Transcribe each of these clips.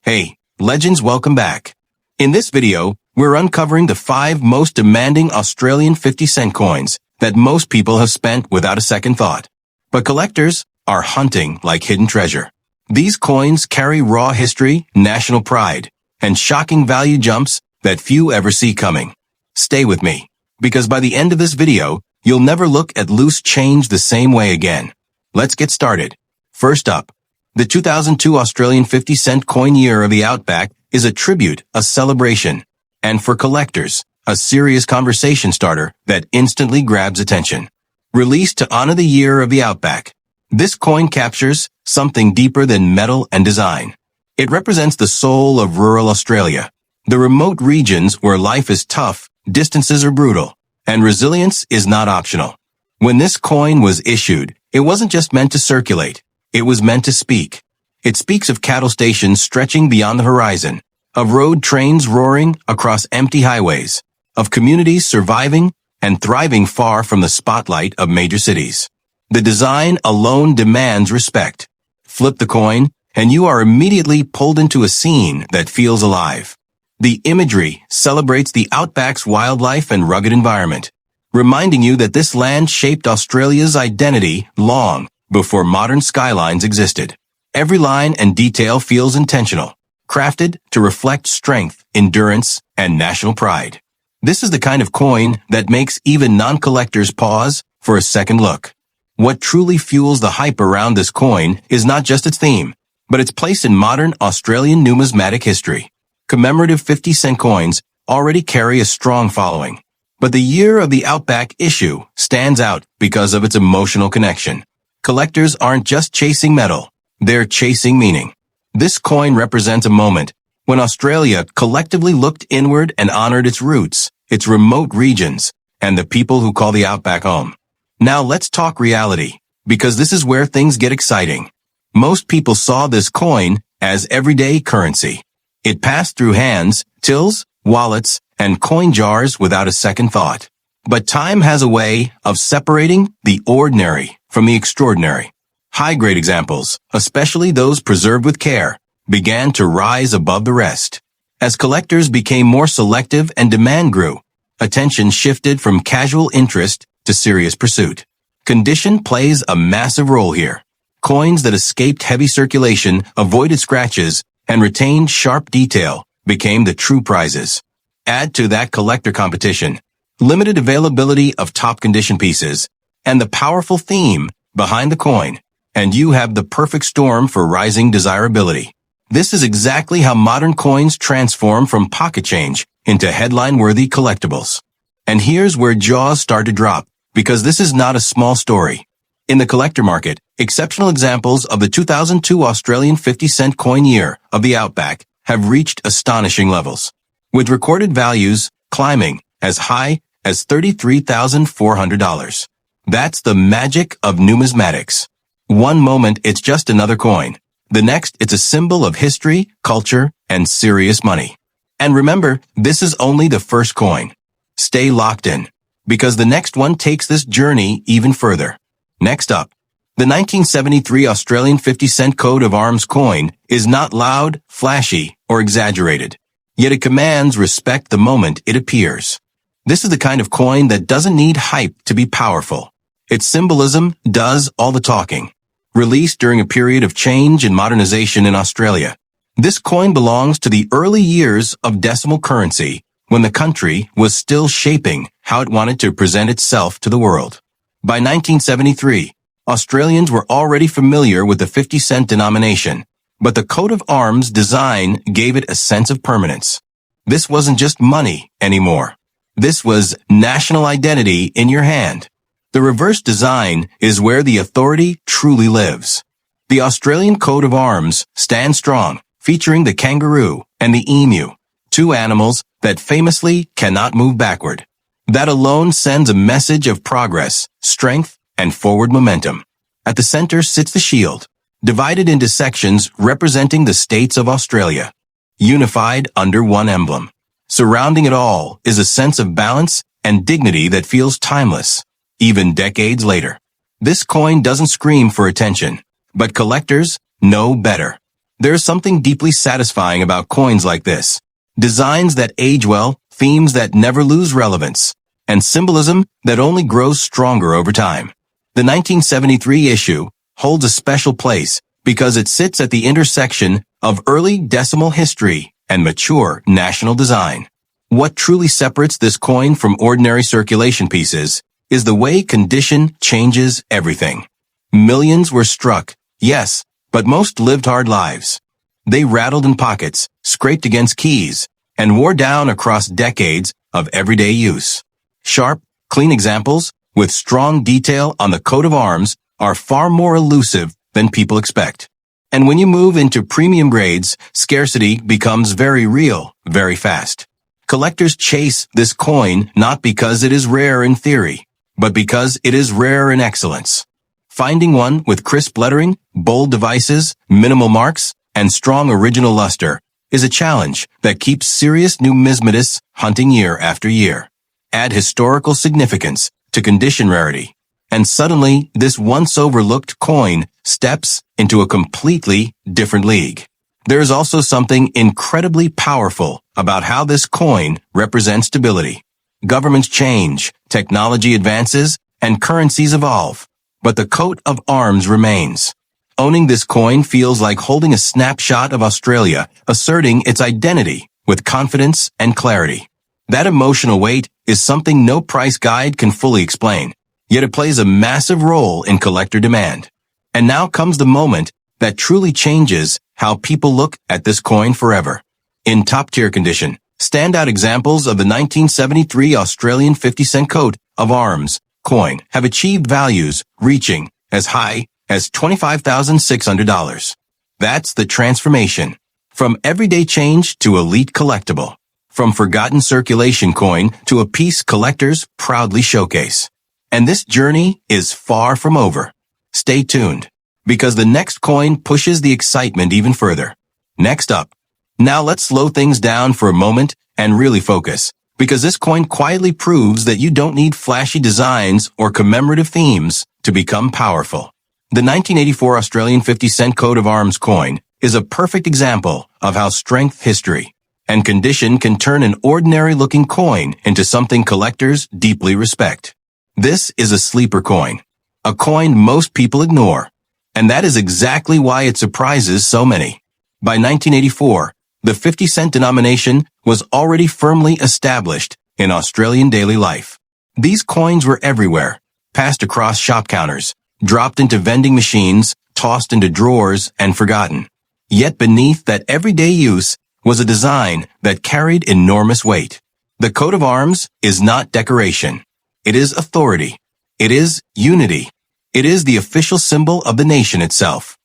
Hey, legends, welcome back. In this video, we're uncovering the 5 most demanding Australian 50-cent coins that most people have spent without a second thought. But collectors are hunting like hidden treasure. These coins carry raw history, national pride, and shocking value jumps that few ever see coming. Stay with me, because by the end of this video, you'll never look at loose change the same way again. Let's get started. First up, the 2002 Australian 50-cent coin year of the Outback is a tribute, a celebration, and for collectors, a serious conversation starter that instantly grabs attention. Released to honor the year of the Outback, this coin captures something deeper than metal and design. It represents the soul of rural Australia, the remote regions where life is tough, distances are brutal, and resilience is not optional. When this coin was issued, it wasn't just meant to circulate. It was meant to speak. It speaks of cattle stations stretching beyond the horizon, of road trains roaring across empty highways, of communities surviving and thriving far from the spotlight of major cities. The design alone demands respect. Flip the coin, and you are immediately pulled into a scene that feels alive. The imagery celebrates the Outback's wildlife and rugged environment, reminding you that this land shaped Australia's identity long before modern skylines existed. Every line and detail feels intentional, crafted to reflect strength, endurance, and national pride. This is the kind of coin that makes even non-collectors pause for a second look. What truly fuels the hype around this coin is not just its theme, but its place in modern Australian numismatic history. Commemorative 50-cent coins already carry a strong following, but the year of the Outback issue stands out because of its emotional connection. Collectors aren't just chasing metal, they're chasing meaning. This coin represents a moment when Australia collectively looked inward and honored its roots, its remote regions, and the people who call the Outback home. Now let's talk reality, because this is where things get exciting. Most people saw this coin as everyday currency. It passed through hands, tills, wallets, and coin jars without a second thought. But time has a way of separating the ordinary from the extraordinary. High-grade examples, especially those preserved with care, began to rise above the rest. As collectors became more selective and demand grew, attention shifted from casual interest to serious pursuit. Condition plays a massive role here. Coins that escaped heavy circulation, avoided scratches, and retained sharp detail became the true prizes. Add to that collector competition, limited availability of top condition pieces, and the powerful theme behind the coin, and you have the perfect storm for rising desirability. This is exactly how modern coins transform from pocket change into headline-worthy collectibles. And here's where jaws start to drop, because this is not a small story. In the collector market, exceptional examples of the 2002 Australian 50-cent coin year of the Outback have reached astonishing levels, with recorded values climbing as high as $33,400. That's the magic of numismatics. One moment it's just another coin. The next it's a symbol of history, culture, and serious money. And remember, this is only the first coin. Stay locked in, because the next one takes this journey even further. Next up, the 1973 Australian 50-cent coat of arms coin is not loud, flashy, or exaggerated, yet it commands respect the moment it appears. This is the kind of coin that doesn't need hype to be powerful. Its symbolism does all the talking. Released during a period of change and modernization in Australia, this coin belongs to the early years of decimal currency, when the country was still shaping how it wanted to present itself to the world. By 1973, Australians were already familiar with the 50-cent denomination, but the coat of arms design gave it a sense of permanence. This wasn't just money anymore. This was national identity in your hand. The reverse design is where the authority truly lives. The Australian coat of arms stands strong, featuring the kangaroo and the emu, 2 animals that famously cannot move backward. That alone sends a message of progress, strength, and forward momentum. At the center sits the shield, divided into sections representing the states of Australia, unified under one emblem. Surrounding it all is a sense of balance and dignity that feels timeless, even decades later. This coin doesn't scream for attention, but collectors know better. There's something deeply satisfying about coins like this. Designs that age well, themes that never lose relevance, and symbolism that only grows stronger over time. The 1973 issue holds a special place because it sits at the intersection of early decimal history and mature national design. What truly separates this coin from ordinary circulation pieces is the way condition changes everything. Millions were struck, yes, but most lived hard lives. They rattled in pockets, scraped against keys, and wore down across decades of everyday use. Sharp, clean examples with strong detail on the coat of arms are far more elusive than people expect. And when you move into premium grades, scarcity becomes very real, very fast. Collectors chase this coin not because it is rare in theory, but because it is rare in excellence. Finding one with crisp lettering, bold devices, minimal marks, and strong original luster is a challenge that keeps serious numismatists hunting year after year. Add historical significance to condition rarity, and suddenly this once overlooked coin steps into a completely different league. There is also something incredibly powerful about how this coin represents stability. Governments change, technology advances, and currencies evolve, but the coat of arms remains. Owning this coin feels like holding a snapshot of Australia, asserting its identity with confidence and clarity. That emotional weight is something no price guide can fully explain, yet it plays a massive role in collector demand. And now comes the moment that truly changes how people look at this coin forever. In top-tier condition, standout examples of the 1973 Australian 50-cent coat of arms coin have achieved values reaching as high as $25,600. That's the transformation. From everyday change to elite collectible. From forgotten circulation coin to a piece collectors proudly showcase. And this journey is far from over. Stay tuned, because the next coin pushes the excitement even further. Next up. Now let's slow things down for a moment and really focus, because this coin quietly proves that you don't need flashy designs or commemorative themes to become powerful. The 1984 Australian 50-cent coat of arms coin is a perfect example of how strength, history, and condition can turn an ordinary-looking coin into something collectors deeply respect. This is a sleeper coin, a coin most people ignore, and that is exactly why it surprises so many. By 1984, the 50-cent denomination was already firmly established in Australian daily life. These coins were everywhere, passed across shop counters, dropped into vending machines, tossed into drawers, and forgotten. Yet beneath that everyday use was a design that carried enormous weight. The coat of arms is not decoration. It is authority. It is unity. It is the official symbol of the nation itself.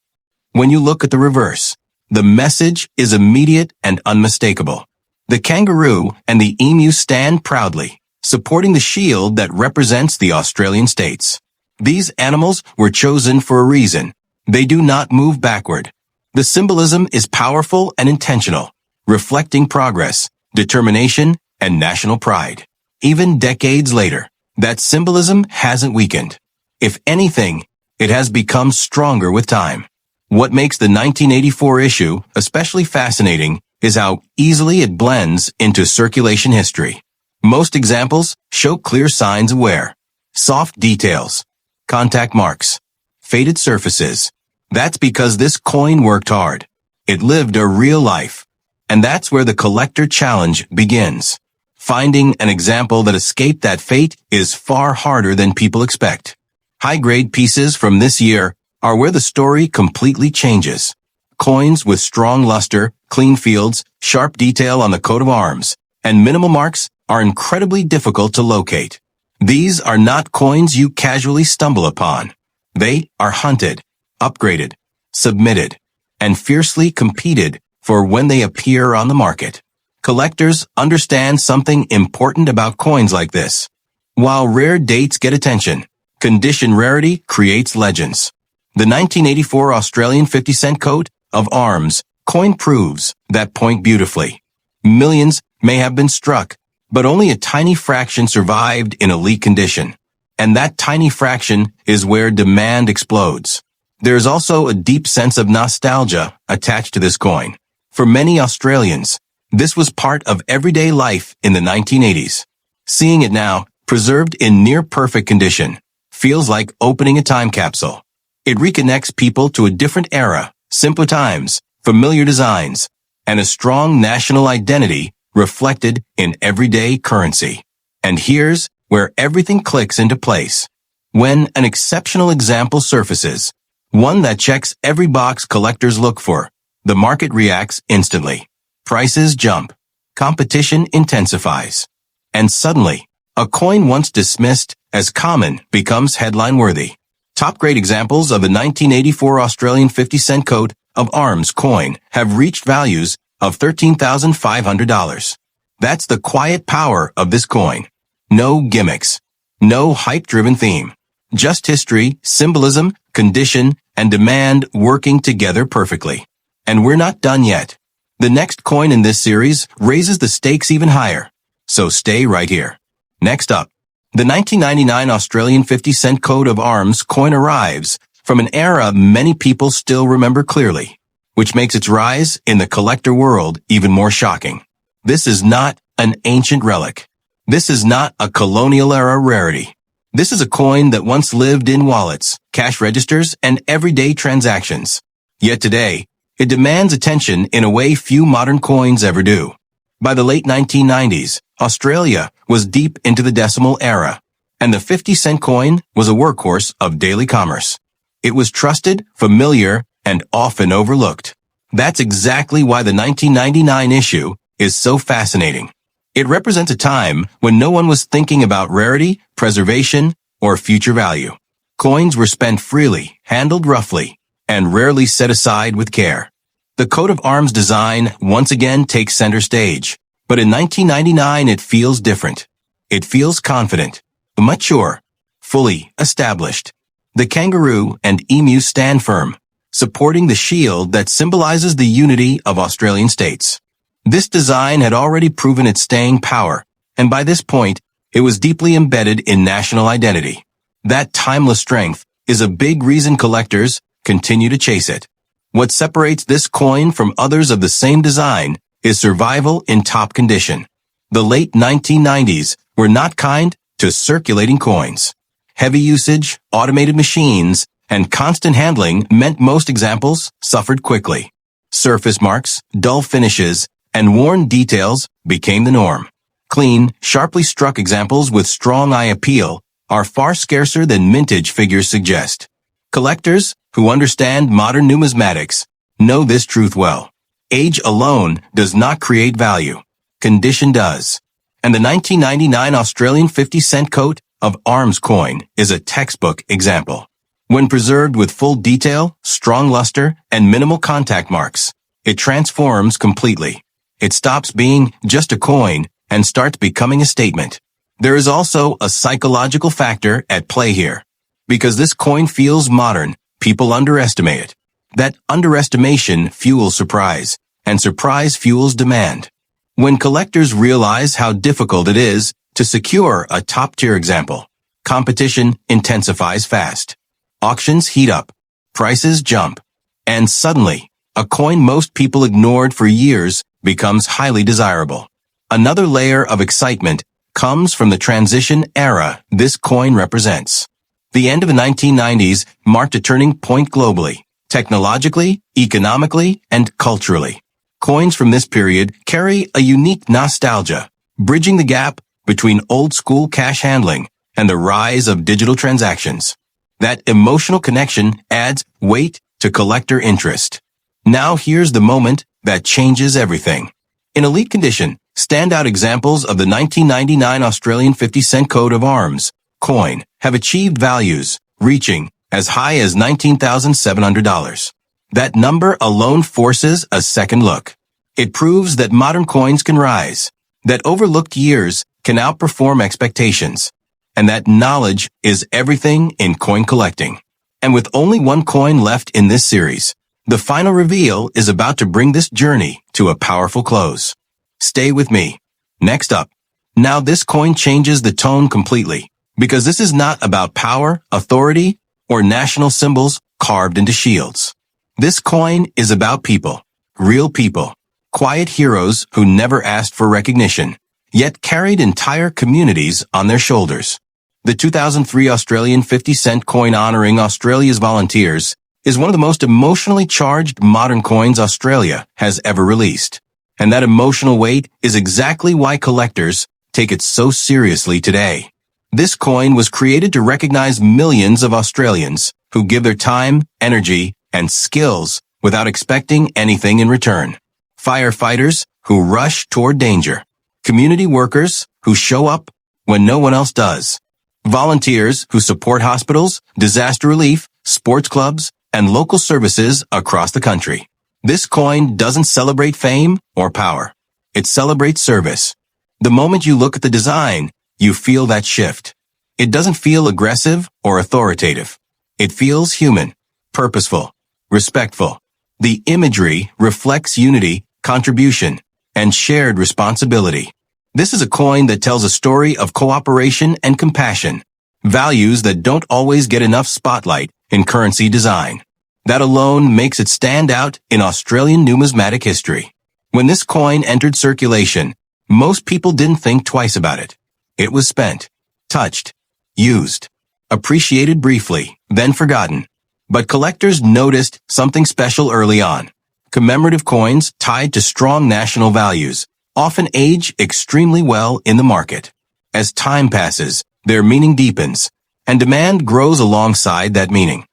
When you look at the reverse, the message is immediate and unmistakable. The kangaroo and the emu stand proudly, supporting the shield that represents the Australian states. These animals were chosen for a reason. They do not move backward. The symbolism is powerful and intentional, reflecting progress, determination, and national pride. Even decades later, that symbolism hasn't weakened. If anything, it has become stronger with time. What makes the 1984 issue especially fascinating is how easily it blends into circulation history. Most examples show clear signs of wear. Soft details, contact marks, faded surfaces. That's because this coin worked hard. It lived a real life. And that's where the collector challenge begins. Finding an example that escaped that fate is far harder than people expect. High-grade pieces from this year are where the story completely changes. Coins with strong luster, clean fields, sharp detail on the coat of arms, and minimal marks are incredibly difficult to locate. These are not coins you casually stumble upon. They are hunted, upgraded, submitted, and fiercely competed for when they appear on the market. Collectors understand something important about coins like this. While rare dates get attention, condition rarity creates legends. The 1984 Australian 50-cent coat of arms coin proves that point beautifully. Millions may have been struck, but only a tiny fraction survived in elite condition. And that tiny fraction is where demand explodes. There's also a deep sense of nostalgia attached to this coin. For many Australians, this was part of everyday life in the 1980s. Seeing it now, preserved in near-perfect condition, feels like opening a time capsule. It reconnects people to a different era, simpler times, familiar designs, and a strong national identity reflected in everyday currency. And here's where everything clicks into place. When an exceptional example surfaces, one that checks every box collectors look for, the market reacts instantly. Prices jump. Competition intensifies. And suddenly, a coin once dismissed as common becomes headline-worthy. Top-grade examples of the 1984 Australian 50-cent coat of arms coin have reached values of $13,500. That's the quiet power of this coin. No gimmicks. No hype-driven theme. Just history, symbolism, condition, and demand working together perfectly. And we're not done yet. The next coin in this series raises the stakes even higher. So stay right here. Next up, the 1999 Australian 50-cent coat of arms coin arrives from an era many people still remember clearly, which makes its rise in the collector world even more shocking. This is not an ancient relic. This is not a colonial-era rarity. This is a coin that once lived in wallets, cash registers, and everyday transactions. Yet today, it demands attention in a way few modern coins ever do. By the late 1990s, Australia was deep into the decimal era, and the 50-cent coin was a workhorse of daily commerce. It was trusted, familiar, and often overlooked. That's exactly why the 1999 issue is so fascinating. It represents a time when no one was thinking about rarity, preservation, or future value. Coins were spent freely, handled roughly, and rarely set aside with care. The coat of arms design once again takes center stage, but in 1999 it feels different. It feels confident, mature, fully established. The kangaroo and emu stand firm, supporting the shield that symbolizes the unity of Australian states. This design had already proven its staying power, and by this point, it was deeply embedded in national identity. That timeless strength is a big reason collectors continue to chase it. What separates this coin from others of the same design is survival in top condition. The late 1990s were not kind to circulating coins. Heavy usage, automated machines, and constant handling meant most examples suffered quickly. Surface marks, dull finishes, and worn details became the norm. Clean, sharply struck examples with strong eye appeal are far scarcer than mintage figures suggest. Collectors who understand modern numismatics know this truth well. Age alone does not create value. Condition does. And the 1999 Australian 50-cent coat of arms coin is a textbook example. When preserved with full detail, strong luster, and minimal contact marks, it transforms completely. It stops being just a coin and starts becoming a statement. There is also a psychological factor at play here. Because this coin feels modern, people underestimate it. That underestimation fuels surprise, and surprise fuels demand. When collectors realize how difficult it is to secure a top-tier example, competition intensifies fast. Auctions heat up, prices jump, and suddenly, a coin most people ignored for years becomes highly desirable. Another layer of excitement comes from the transition era this coin represents. The end of the 1990s marked a turning point globally, technologically, economically, and culturally. Coins from this period carry a unique nostalgia, bridging the gap between old-school cash handling and the rise of digital transactions. That emotional connection adds weight to collector interest. Now here's the moment that changes everything. In elite condition, standout examples of the 1999 Australian 50-cent coat of arms coin have achieved values reaching as high as $19,700. That number alone forces a second look. It proves that modern coins can rise, that overlooked years can outperform expectations, and that knowledge is everything in coin collecting. And with only one coin left in this series, the final reveal is about to bring this journey to a powerful close. Stay with me. Next up. Now this coin changes the tone completely, because this is not about power, authority, or national symbols carved into shields. This coin is about people, real people, quiet heroes who never asked for recognition, yet carried entire communities on their shoulders. The 2003 Australian 50-cent coin honoring Australia's volunteers is one of the most emotionally charged modern coins Australia has ever released. And that emotional weight is exactly why collectors take it so seriously today. This coin was created to recognize millions of Australians who give their time, energy, and skills without expecting anything in return. Firefighters who rush toward danger. Community workers who show up when no one else does. Volunteers who support hospitals, disaster relief, sports clubs, and local services across the country. This coin doesn't celebrate fame or power. It celebrates service. The moment you look at the design, you feel that shift. It doesn't feel aggressive or authoritative. It feels human, purposeful, respectful. The imagery reflects unity, contribution, and shared responsibility. This is a coin that tells a story of cooperation and compassion, values that don't always get enough spotlight in currency design. That alone makes it stand out in Australian numismatic history. When this coin entered circulation, most people didn't think twice about it. It was spent, touched, used, appreciated briefly, then forgotten. But collectors noticed something special early on. Commemorative coins tied to strong national values often age extremely well in the market. As time passes, their meaning deepens, and demand grows alongside that meaning.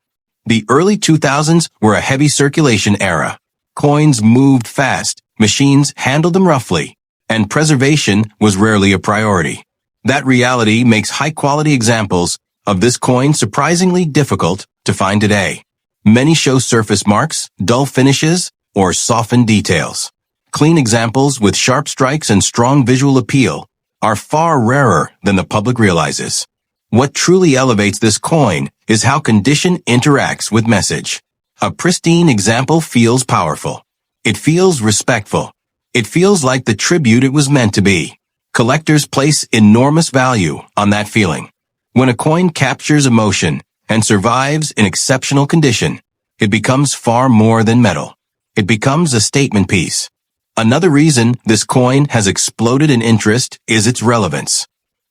The early 2000s were a heavy circulation era. Coins moved fast, machines handled them roughly, and preservation was rarely a priority. That reality makes high-quality examples of this coin surprisingly difficult to find today. Many show surface marks, dull finishes, or softened details. Clean examples with sharp strikes and strong visual appeal are far rarer than the public realizes. What truly elevates this coin is how condition interacts with message. A pristine example feels powerful. It feels respectful. It feels like the tribute it was meant to be. Collectors place enormous value on that feeling. When a coin captures emotion and survives in exceptional condition, it becomes far more than metal. It becomes a statement piece. Another reason this coin has exploded in interest is its relevance.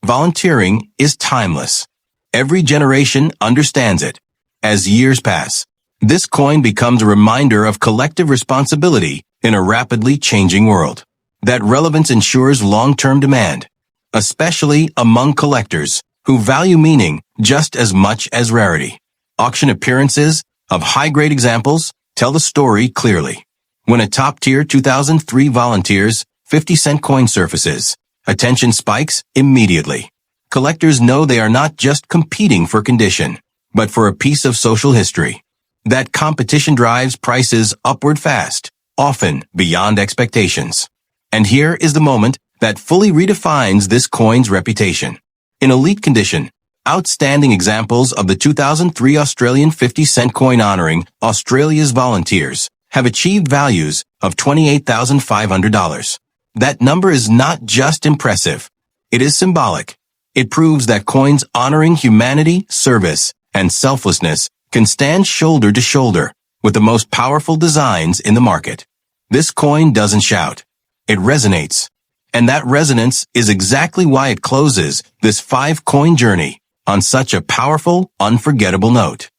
Volunteering is timeless. Every generation understands it. As years pass, this coin becomes a reminder of collective responsibility in a rapidly changing world. That relevance ensures long-term demand, especially among collectors who value meaning just as much as rarity. Auction appearances of high-grade examples tell the story clearly. When a top-tier 2003 volunteers 50-cent coin surfaces, attention spikes immediately. Collectors know they are not just competing for condition, but for a piece of social history. That competition drives prices upward fast, often beyond expectations. And here is the moment that fully redefines this coin's reputation. In elite condition, outstanding examples of the 2003 Australian 50-cent coin honoring Australia's volunteers have achieved values of $28,500. That number is not just impressive. It is symbolic. It proves that coins honoring humanity, service, and selflessness can stand shoulder to shoulder with the most powerful designs in the market. This coin doesn't shout. It resonates. And that resonance is exactly why it closes this 5-coin journey on such a powerful, unforgettable note.